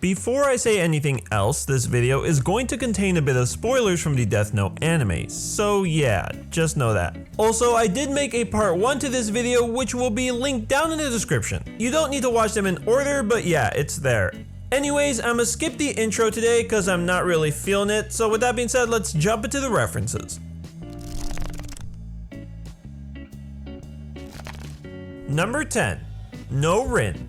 Before I say anything else, this video is going to contain a bit of spoilers from the Death Note anime, so yeah, just know that. Also, I did make a part 1 to this video which will be linked down in the description. You don't need to watch them in order, but yeah, it's there. Anyways, I'ma skip the intro today cause I'm not really feeling it, so with that being said, let's jump into the references. Number 10. No Rin.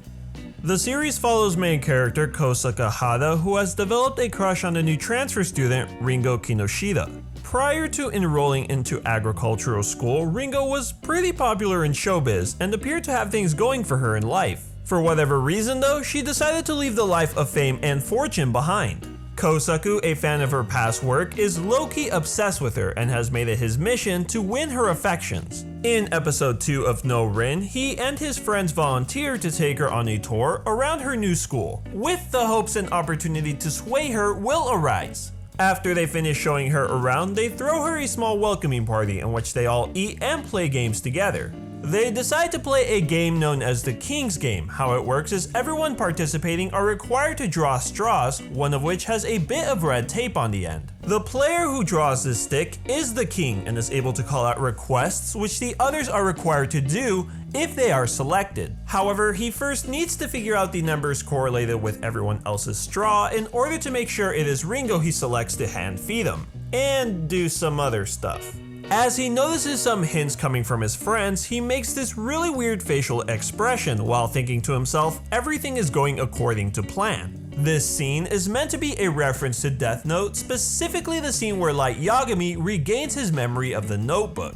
The series follows main character Kosaka Hada, who has developed a crush on the new transfer student Ringo Kinoshita. Prior to enrolling into agricultural school, Ringo was pretty popular in showbiz and appeared to have things going for her in life. For whatever reason though, she decided to leave the life of fame and fortune behind. Kosaku, a fan of her past work, is low-key obsessed with her and has made it his mission to win her affections. In episode 2 of No Rin, he and his friends volunteer to take her on a tour around her new school, with the hopes an opportunity to sway her will arise. After they finish showing her around, they throw her a small welcoming party in which they all eat and play games together. They decide to play a game known as the King's Game. How it works is everyone participating are required to draw straws, one of which has a bit of red tape on the end. The player who draws this stick is the king and is able to call out requests which the others are required to do if they are selected. However, he first needs to figure out the numbers correlated with everyone else's straw in order to make sure it is Ringo he selects to hand feed him, and do some other stuff. As he notices some hints coming from his friends, he makes this really weird facial expression while thinking to himself everything is going according to plan. This scene is meant to be a reference to Death Note, specifically the scene where Light Yagami regains his memory of the notebook.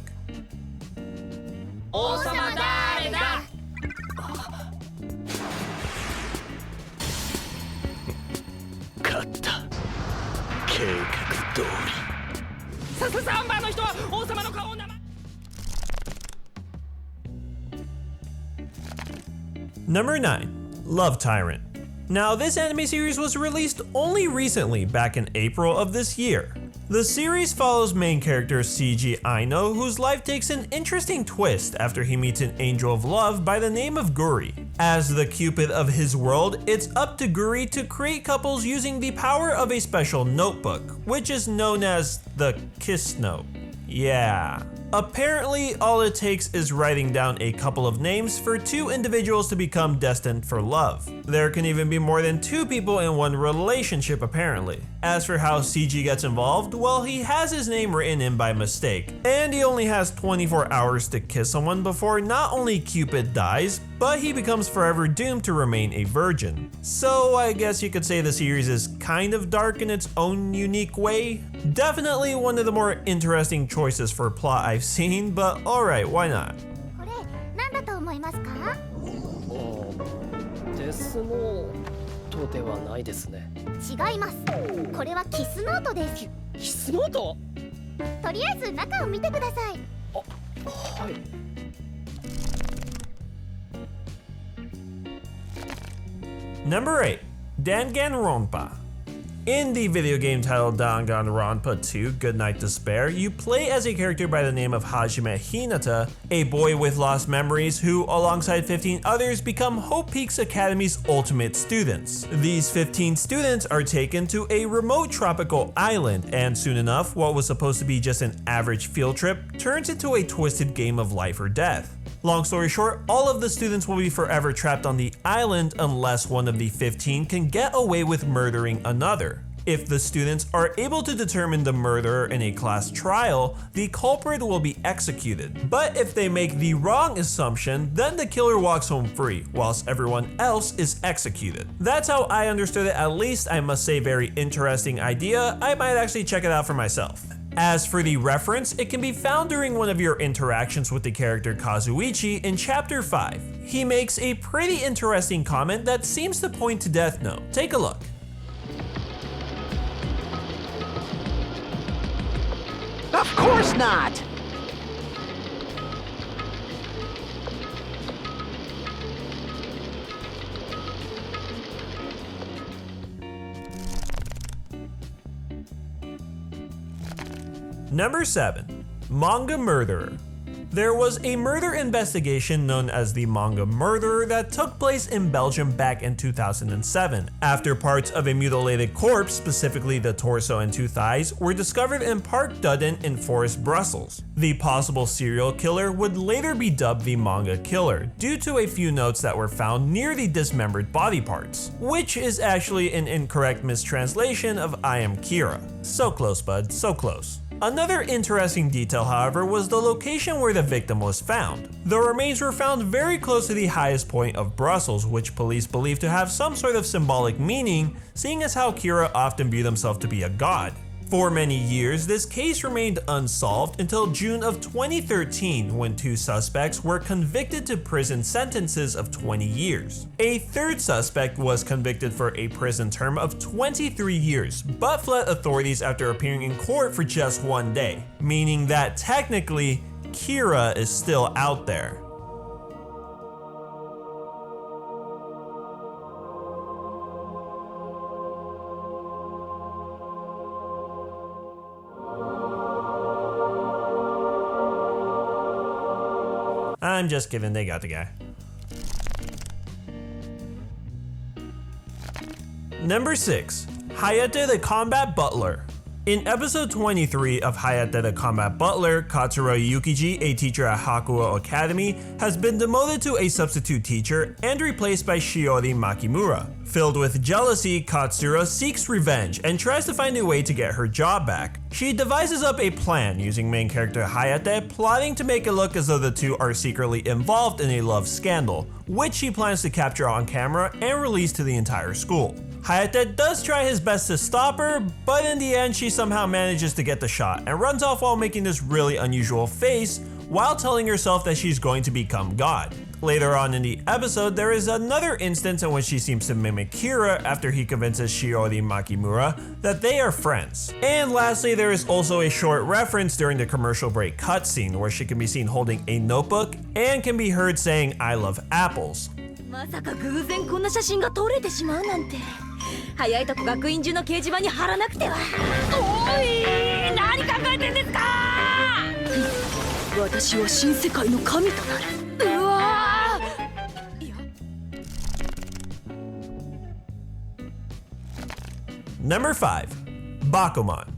Number 9. Love Tyrant. Now, this anime series was released only recently, back in April of this year. The series follows main character Seiji Aino, whose life takes an interesting twist after he meets an angel of love by the name of Guri. As the cupid of his world, it's up to Guri to create couples using the power of a special notebook, which is known as the Kiss Note. Yeah. Apparently, all it takes is writing down a couple of names for 2 individuals to become destined for love. There can even be more than 2 people in one relationship apparently. As for how CG gets involved, well, he has his name written in by mistake, and he only has 24 hours to kiss someone before not only Cupid dies, but he becomes forever doomed to remain a virgin. So I guess you could say the series is kind of dark in its own unique way. Definitely one of the more interesting choices for plot I've seen, but alright, why not? デスノートではないですね。違います。これはキスノートです。キスノート？とりあえず中を見てください。はい。Number 8. Danganronpa. In the video game titled Danganronpa 2 Goodnight Despair, you play as a character by the name of Hajime Hinata, a boy with lost memories who, alongside 15 others, become Hope Peaks Academy's ultimate students. These 15 students are taken to a remote tropical island, and soon enough, what was supposed to be just an average field trip turns into a twisted game of life or death. Long story short, all of the students will be forever trapped on the island unless one of the 15 can get away with murdering another. If the students are able to determine the murderer in a class trial, the culprit will be executed. But if they make the wrong assumption, then the killer walks home free, whilst everyone else is executed. That's how I understood it, at least. I must say, very interesting idea. I might actually check it out for myself. As for the reference, it can be found during one of your interactions with the character Kazuichi in Chapter 5. He makes a pretty interesting comment that seems to point to Death Note. Take a look. Of course not! Number 7. Manga Murder. There was a murder investigation known as the Manga Murder that took place in Belgium back in 2007, after parts of a mutilated corpse, specifically the torso and two thighs, were discovered in Park Dudden in Forest, Brussels. The possible serial killer would later be dubbed the Manga Killer, due to a few notes that were found near the dismembered body parts, which is actually an incorrect mistranslation of I am Kira. So close, bud, so close. Another interesting detail, however, was the location where the victim was found. The remains were found very close to the highest point of Brussels, which police believe to have some sort of symbolic meaning, seeing as how Kira often viewed himself to be a god. For many years, this case remained unsolved until June of 2013, when two suspects were convicted to prison sentences of 20 years. A third suspect was convicted for a prison term of 23 years, but fled authorities after appearing in court for just one day, meaning that technically, Kira is still out there. I'm just kidding, they got the guy. Number 6. Hayate the Combat Butler. In episode 23 of Hayate the Combat Butler, Katsura Yukiji, a teacher at Hakuo Academy, has been demoted to a substitute teacher and replaced by Shiori Makimura. Filled with jealousy, Katsura seeks revenge and tries to find a way to get her job back. She devises up a plan using main character Hayate, plotting to make it look as though the two are secretly involved in a love scandal, which she plans to capture on camera and release to the entire school. Hayate does try his best to stop her, but in the end she somehow manages to get the shot and runs off while making this really unusual face while telling herself that she's going to become God. Later on in the episode, there is another instance in which she seems to mimic Kira after he convinces Shiori Makimura that they are friends. And lastly, there is also a short reference during the commercial break cutscene where she can be seen holding a notebook and can be heard saying I love apples. まさか偶然こんな写真が撮れてしまうなんて。早いとこ学院中の掲示板に貼らなくては。おい、何考えてんですか。私は新世界の神となる。うわ。Number 5. Bakuman.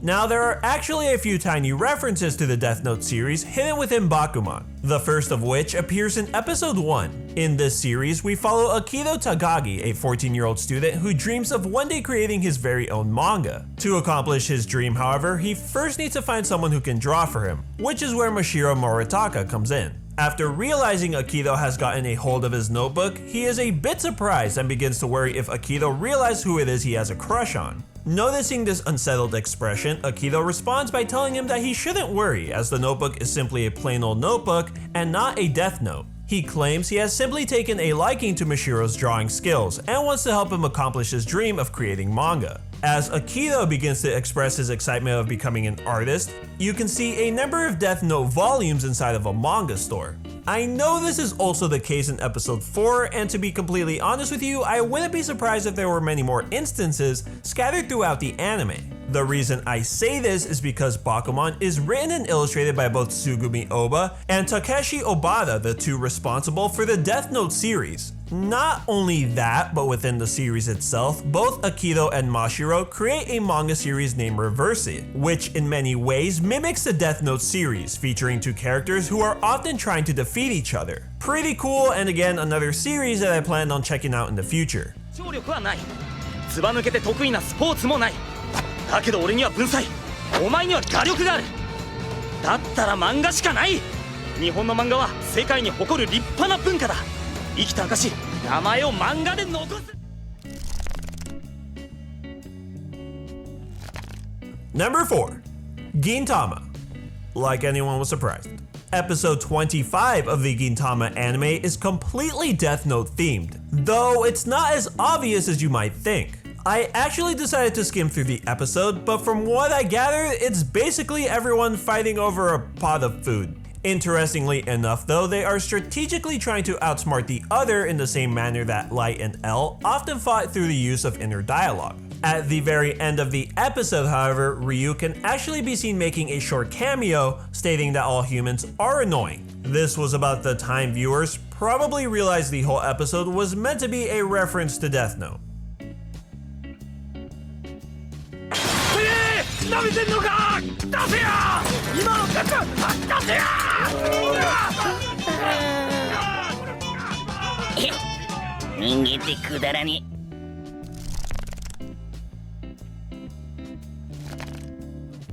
Now there are actually a few tiny references to the Death Note series hidden within Bakuman, the first of which appears in episode 1. In this series, we follow Akito Tagagi, a 14-year-old student who dreams of one day creating his very own manga. To accomplish his dream, however, he first needs to find someone who can draw for him, which is where Mashiro Moritaka comes in. After realizing Akito has gotten a hold of his notebook, he is a bit surprised and begins to worry if Akito realizes who it is he has a crush on. Noticing this unsettled expression, Akito responds by telling him that he shouldn't worry, as the notebook is simply a plain old notebook and not a death note. He claims he has simply taken a liking to Mashiro's drawing skills and wants to help him accomplish his dream of creating manga. As Akito begins to express his excitement of becoming an artist, you can see a number of Death Note volumes inside of a manga store. I know this is also the case in episode 4, and to be completely honest with you, I wouldn't be surprised if there were many more instances scattered throughout the anime. The reason I say this is because Bakuman is written and illustrated by both Tsugumi Oba and Takeshi Obata, the two responsible for the Death Note series. Not only that, but within the series itself, both Akito and Mashiro create a manga series named Reverse It, which in many ways mimics the Death Note series, featuring two characters who are often trying to defeat each other. Pretty cool, and again, another series that I plan on checking out in the future. 聴力はない。ずば抜けて得意なスポーツもない。だけど俺には文才、お前には画力がある。だったら漫画しかない。日本の漫画は世界に誇る立派な文化だ。生きた証、名前を漫画で残す。Number 4. Gintama. Like anyone was surprised. Episode 25 of the Gintama anime is completely Death Note themed, though it's not as obvious as you might think. I actually decided to skim through the episode, but from what I gathered, it's basically everyone fighting over a pot of food. Interestingly enough though, they are strategically trying to outsmart the other in the same manner that Light and L often fought through the use of inner dialogue. At the very end of the episode, however, Ryu can actually be seen making a short cameo, stating that all humans are annoying. This was about the time viewers probably realized the whole episode was meant to be a reference to Death Note.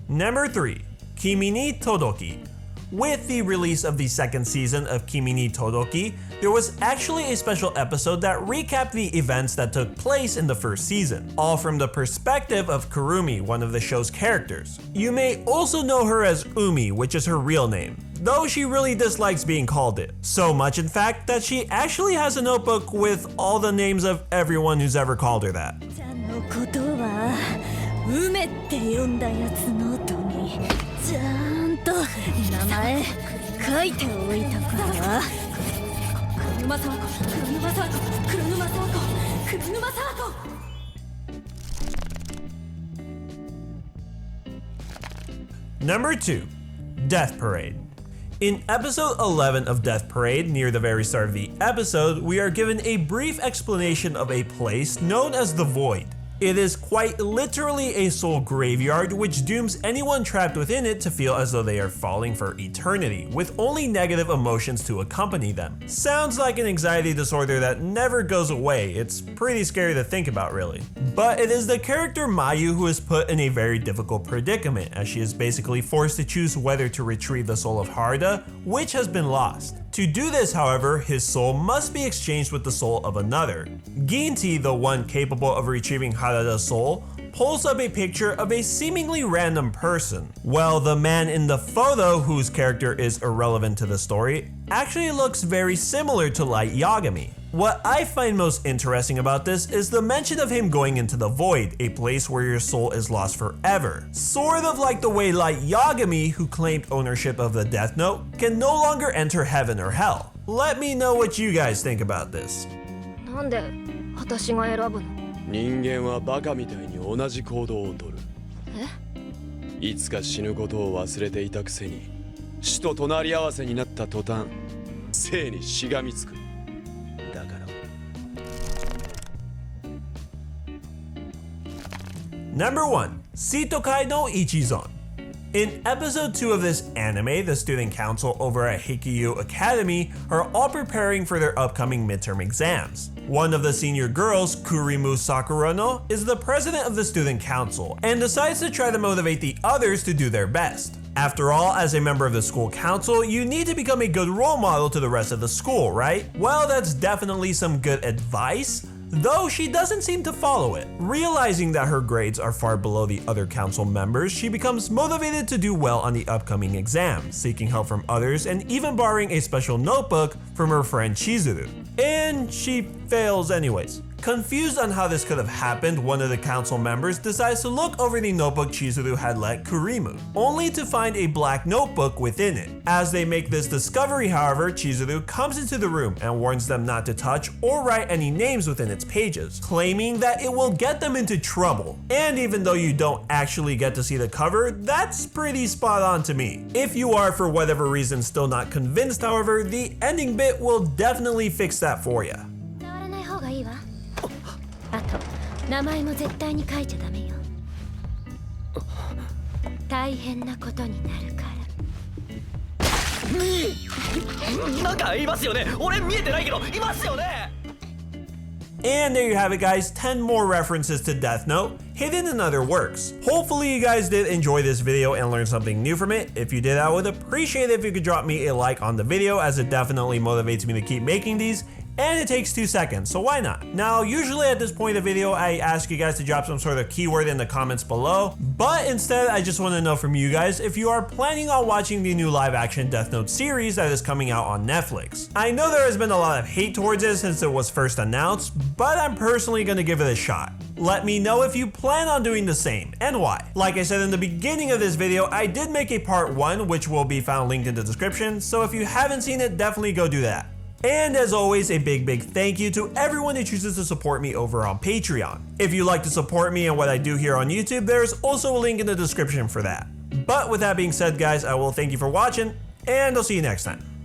Number 3. Kimi ni Todoki. With the release of the second season of Kimi ni Todoki, there was actually a special episode that recapped the events that took place in the first season, all from the perspective of Kurumi, one of the show's characters. You may also know her as Umi, which is her real name, though she really dislikes being called it. So much in fact that she actually has a notebook with all the names of everyone who's ever called her that. 梅って呼んだやつノートにちゃんと名前書いておいたから車沢子車沢子車沢子車沢子 Number 2. Death Parade. In episode 11 of Death Parade, near the very start of the episode, we are given a brief explanation of a place known as the Void. It is quite literally a soul graveyard which dooms anyone trapped within it to feel as though they are falling for eternity, with only negative emotions to accompany them. Sounds like an anxiety disorder that never goes away. It's pretty scary to think about, really. But it is the character Mayu who is put in a very difficult predicament, as she is basically forced to choose whether to retrieve the soul of Harada, which has been lost. To do this, however, his soul must be exchanged with the soul of another. Ginti, the one capable of retrieving Harada's soul, pulls up a picture of a seemingly random person. Well, the man in the photo, whose character is irrelevant to the story, actually looks very similar to Light Yagami. What I find most interesting about this is the mention of him going into the Void, a place where your soul is lost forever. Sort of like the way Light Yagami, who claimed ownership of the Death Note, can no longer enter heaven or hell. Let me know what you guys think about this. なんで私が選ぶの？人間はバカみたいに同じ行動をとる。いつか死ぬことを忘れていたくせに、死と隣り合わせになった途端、生にしがみつく。だから。Number 1. Tokaido Ichizon. In episode 2 of this anime, the student council over at Heikyu Academy are all preparing for their upcoming midterm exams. One of the senior girls, Kurimu Sakurano, is the president of the student council and decides to try to motivate the others to do their best. After all, as a member of the school council, you need to become a good role model to the rest of the school, right? Well, that's definitely some good advice, though she doesn't seem to follow it. Realizing that her grades are far below the other council members, she becomes motivated to do well on the upcoming exam, seeking help from others and even borrowing a special notebook from her friend Chizuru. And she fails anyways. Confused on how this could have happened, one of the council members decides to look over the notebook Chizuru had let Kurimu, only to find a black notebook within it. As they make this discovery, however, Chizuru comes into the room and warns them not to touch or write any names within its pages, claiming that it will get them into trouble. And even though you don't actually get to see the cover, that's pretty spot on to me. If you are for whatever reason still not convinced, however, the ending bit will definitely fix that for you. あと名前も絶対に書いちゃダメよ。大変なことになるから。なんかいますよね。俺見えてないけどいますよね。 And there you have it, guys, 10 more references to Death Note hidden in other works. Hopefully you guys did enjoy this video and learn something new from it. If you did, I would appreciate it if you could drop me a like on the video, as it definitely motivates me to keep making these. And it takes 2 seconds, so why not? Now, usually at this point of the video, I ask you guys to drop some sort of keyword in the comments below, but instead, I just want to know from you guys if you are planning on watching the new live-action Death Note series that is coming out on Netflix. I know there has been a lot of hate towards it since it was first announced, but I'm personally going to give it a shot. Let me know if you plan on doing the same, and why. Like I said in the beginning of this video, I did make a part 1, which will be found linked in the description, so if you haven't seen it, definitely go do that. And as always, a big thank you to everyone who chooses to support me over on Patreon. If you'd like to support me and what I do here on YouTube, there's also a link in the description for that. But with that being said, guys, I will thank you for watching, and I'll see you next time.